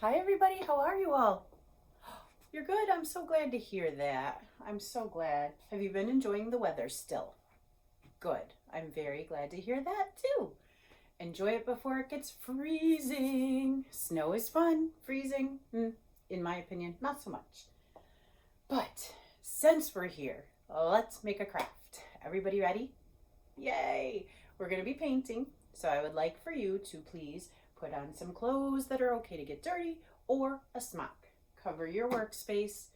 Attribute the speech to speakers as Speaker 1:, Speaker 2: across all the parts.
Speaker 1: Hi everybody, how are you all? You're good, I'm so glad to hear that. I'm so glad. Have you been enjoying the weather still? Good, I'm very glad to hear that too. Enjoy it before it gets freezing. Snow is fun, freezing, in my opinion, not so much. But since we're here, let's make a craft. Everybody ready? Yay! We're gonna be painting, so I would like for you to please put on some clothes that are okay to get dirty or a smock. Cover your workspace.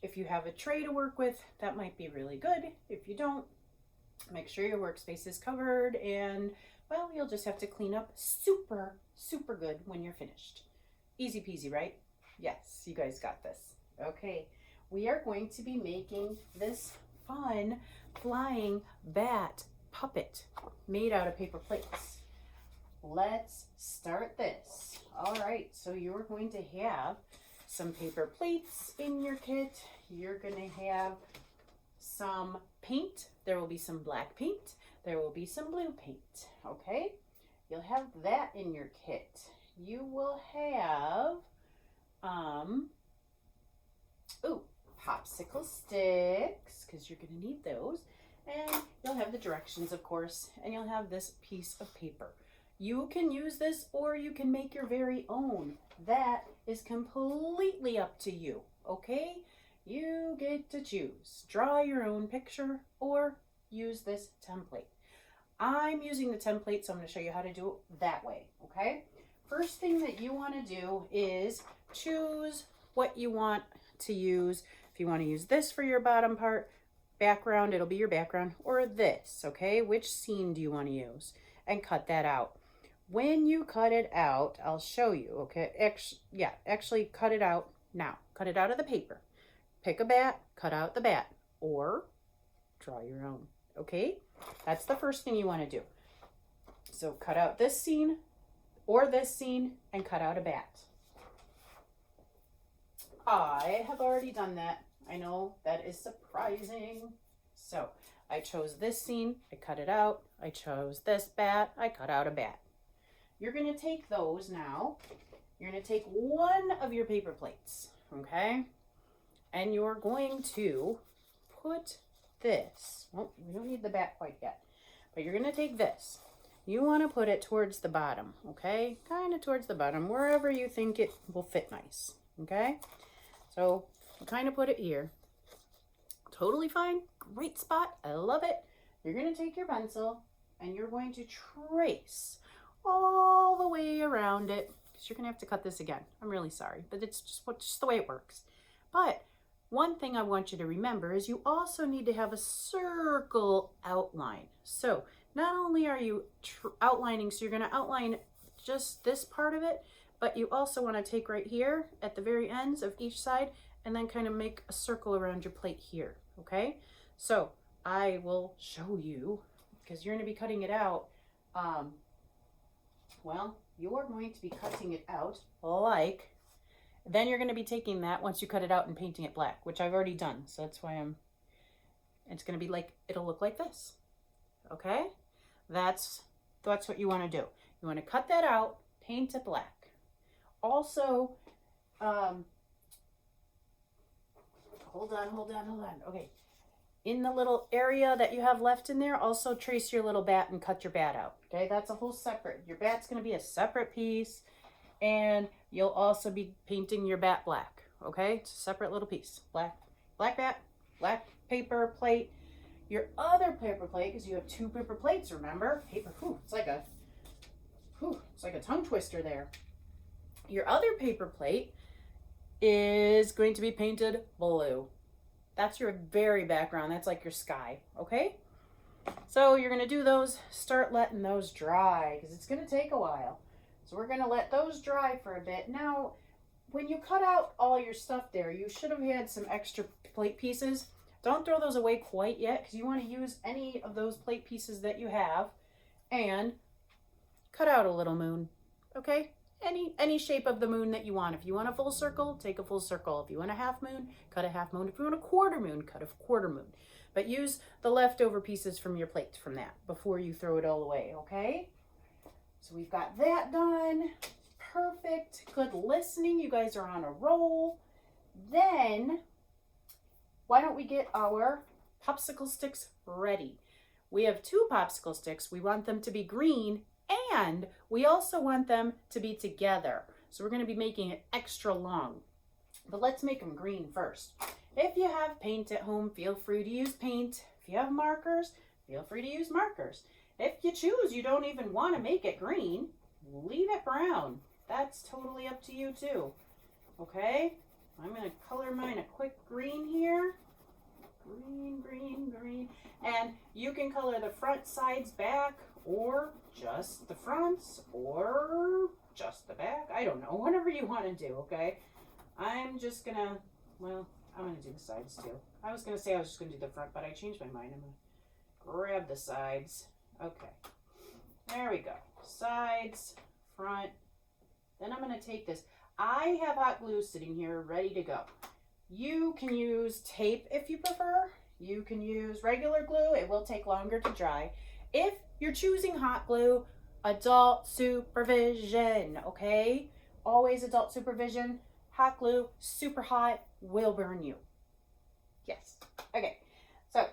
Speaker 1: If you have a tray to work with, that might be really good. If you don't, make sure your workspace is covered and, well, you'll just have to clean up super, super good when you're finished. Easy peasy, right? Yes, you guys got this. Okay, we are going to be making this fun flying bat puppet made out of paper plates. Let's start this. All right, so you're going to have some paper plates in your kit. You're going to have some paint. There will be some black paint. There will be some blue paint, okay? You'll have that in your kit. You will have, popsicle sticks, because you're going to need those. And you'll have the directions, of course, and you'll have this piece of paper. You can use this or you can make your very own. That is completely up to you, okay? You get to choose. Draw your own picture or use this template. I'm using the template, so I'm going to show you how to do it that way, okay? First thing that you want to do is choose what you want to use. If you want to use this for your bottom part, background, it'll be your background, or this, okay? Which scene do you want to use? And cut that out. When you cut it out, I'll show you, okay? Actually cut it out now. Cut it out of the paper. Pick a bat, cut out the bat, or draw your own, okay? That's the first thing you want to do. So cut out this scene or this scene and cut out a bat. I have already done that. I know that is surprising. So I chose this scene, I cut it out. I chose this bat, I cut out a bat. You're going to take those now. You're going to take one of your paper plates, okay? And you're going to put this. Well, we don't need the bat quite yet. But you're going to take this. You want to put it towards the bottom, okay? Kind of towards the bottom, wherever you think it will fit nice, okay? So kind of put it here. Totally fine. Great spot. I love it. You're going to take your pencil and you're going to trace all the way around it, because you're going to have to cut this again. I'm really sorry, but it's just the way it works. But one thing I want you to remember is you also need to have a circle outline. So not only are you outlining, so you're going to outline just this part of it, but you also want to take right here at the very ends of each side and then kind of make a circle around your plate here, okay? So I will show you, because you're going to be cutting it out. Well, you're going to be cutting it out like, then you're going to be taking that once you cut it out and painting it black, which I've already done. So that's why it's going to be like, it'll look like this, okay? That's what you want to do. You want to cut that out, paint it black. Also, hold on. Okay. In the little area that you have left in there, also trace your little bat and cut your bat out. Okay, that's a whole separate. Your bat's going to be a separate piece, and you'll also be painting your bat black. Okay, it's a separate little piece. Black bat, black paper plate. Your other paper plate, because you have two paper plates, remember? Paper, it's like a tongue twister there. Your other paper plate is going to be painted blue. That's your very background. That's like your sky, okay? So you're going to do those, start letting those dry, because it's going to take a while. So we're going to let those dry for a bit. Now, when you cut out all your stuff there, you should have had some extra plate pieces. Don't throw those away quite yet, because you want to use any of those plate pieces that you have and cut out a little moon, okay? Any shape of the moon that you want. If you want a full circle, take a full circle. If you want a half moon, cut a half moon. If you want a quarter moon, cut a quarter moon. But use the leftover pieces from your plate from that before you throw it all away, okay? So we've got that done. perfect. Good listening. You guys are on a roll. Then, why don't we get our popsicle sticks ready? We have 2 popsicle sticks. We want them to be green, and we also want them to be together. So we're going to be making it extra long. But let's make them green first. If you have paint at home, feel free to use paint. If you have markers, feel free to use markers. If you choose you don't even want to make it green, leave it brown. That's totally up to you too. Okay? I'm going to color mine a quick green here. Green, green, green. And you can color the front, sides, back, or just the fronts, or just the back. I don't know. Whatever you want to do, okay? I'm just going to, well, I'm going to do the sides too. I was going to say I was just going to do the front, but I changed my mind. I'm going to grab the sides. Okay. There we go. Sides, front. Then I'm going to take this. I have hot glue sitting here ready to go. You can use tape if you prefer. You can use regular glue. It will take longer to dry. If you're choosing hot glue, adult supervision, okay? Always adult supervision. Hot glue, super hot, will burn you. Yes. Okay. So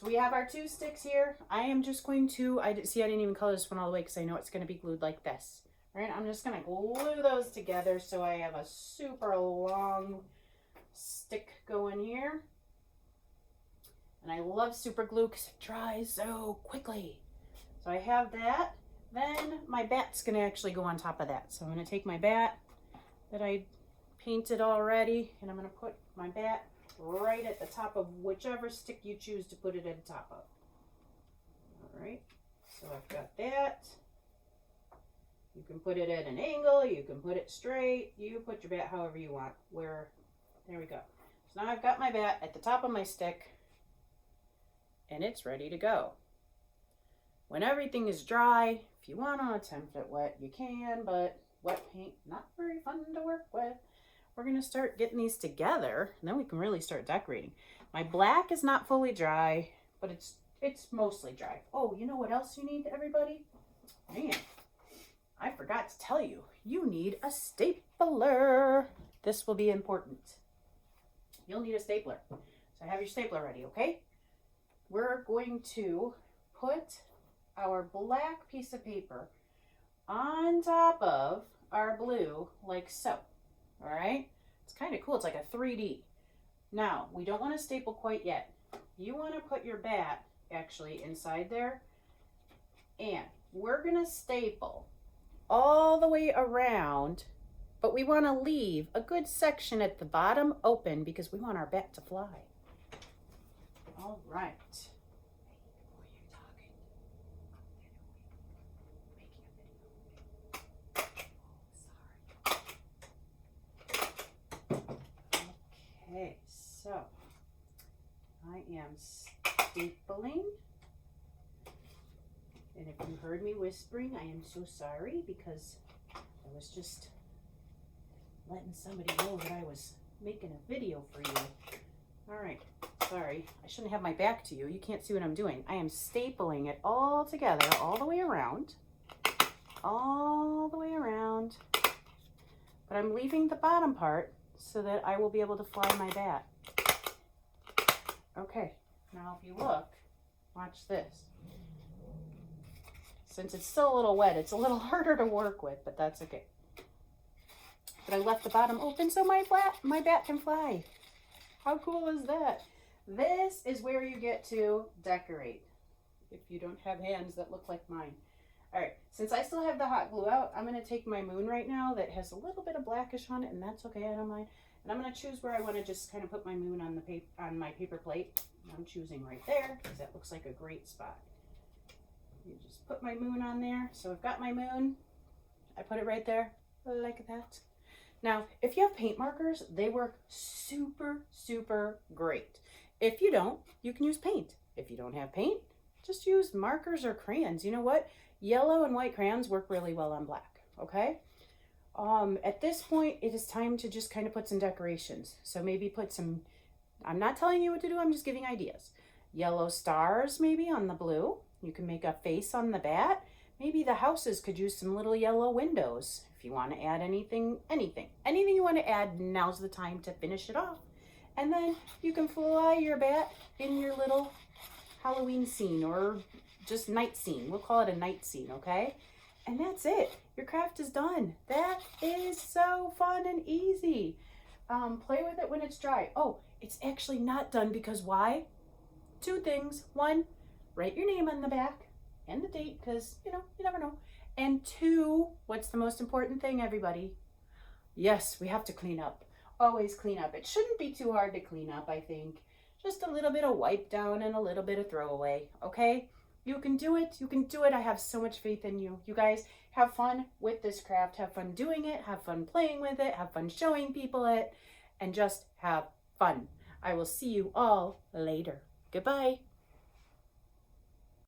Speaker 1: we have our 2 sticks here. I am just going to, I didn't even color this one all the way because I know it's going to be glued like this. All right, I'm just going to glue those together so I have a super long stick going here. And I love super glue because it dries so quickly. So I have that. Then my bat's going to actually go on top of that. So I'm going to take my bat that I painted already, and I'm going to put my bat right at the top of whichever stick you choose to put it at the top of. All right, so I've got that. You can put it at an angle, you can put it straight, you put your bat however you want. There we go. So now I've got my bat at the top of my stick, and it's ready to go. When everything is dry, if you want to attempt it wet, you can, but wet paint, not very fun to work with. We're going to start getting these together, and then we can really start decorating. My black is not fully dry, but it's mostly dry. Oh, you know what else you need, everybody? Man, I forgot to tell you. You need a stapler. This will be important. You'll need a stapler. So have your stapler ready, okay? We're going to put our black piece of paper on top of our blue like so. All right, it's kind of cool. It's like a 3D. Now, we don't want to staple quite yet. You want to put your bat actually inside there, and we're going to staple all the way around, but we want to leave a good section at the bottom open because we want our bat to fly. All right. Okay, so I am stapling, and if you heard me whispering, I am so sorry because I was just letting somebody know that I was making a video for you. All right, sorry, I shouldn't have my back to you. You can't see what I'm doing. I am stapling it all together, all the way around, but I'm leaving the bottom part so that I will be able to fly my bat. Okay, now if you look, watch this. Since it's still a little wet, it's a little harder to work with, but that's okay. But I left the bottom open so my bat can fly. How cool is that? This is where you get to decorate if you don't have hands that look like mine. All right, since I still have the hot glue out, I'm going to take my moon right now that has a little bit of blackish on it, and that's okay, I don't mind. And I'm going to choose where I want to just kind of put my moon on the on my paper plate. I'm choosing right there because that looks like a great spot. You just put my moon on there. So I've got my moon. I put it right there like that. Now, if you have paint markers, they work super, super great. If you don't, you can use paint. If you don't have paint, just use markers or crayons. You know what? Yellow and white crayons work really well on black, okay? At this point, it is time to just kind of put some decorations. So maybe put some, I'm not telling you what to do, I'm just giving ideas. Yellow stars maybe on the blue. You can make a face on the bat. Maybe the houses could use some little yellow windows. If you want to add anything you want to add, now's the time to finish it off. And then you can fly your bat in your little Halloween scene or just night scene. We'll call it a night scene, okay? And that's it. Your craft is done. That is so fun and easy. Play with it when it's dry. Oh, it's actually not done because why? 2 things. 1, write your name on the back and the date because, you never know. And 2, what's the most important thing, everybody? Yes, we have to clean up. Always clean up. It shouldn't be too hard to clean up, I think. Just a little bit of wipe down and a little bit of throwaway, okay? You can do it. You can do it. I have so much faith in you. You guys have fun with this craft. Have fun doing it. Have fun playing with it. Have fun showing people it. And just have fun. I will see you all later. Goodbye.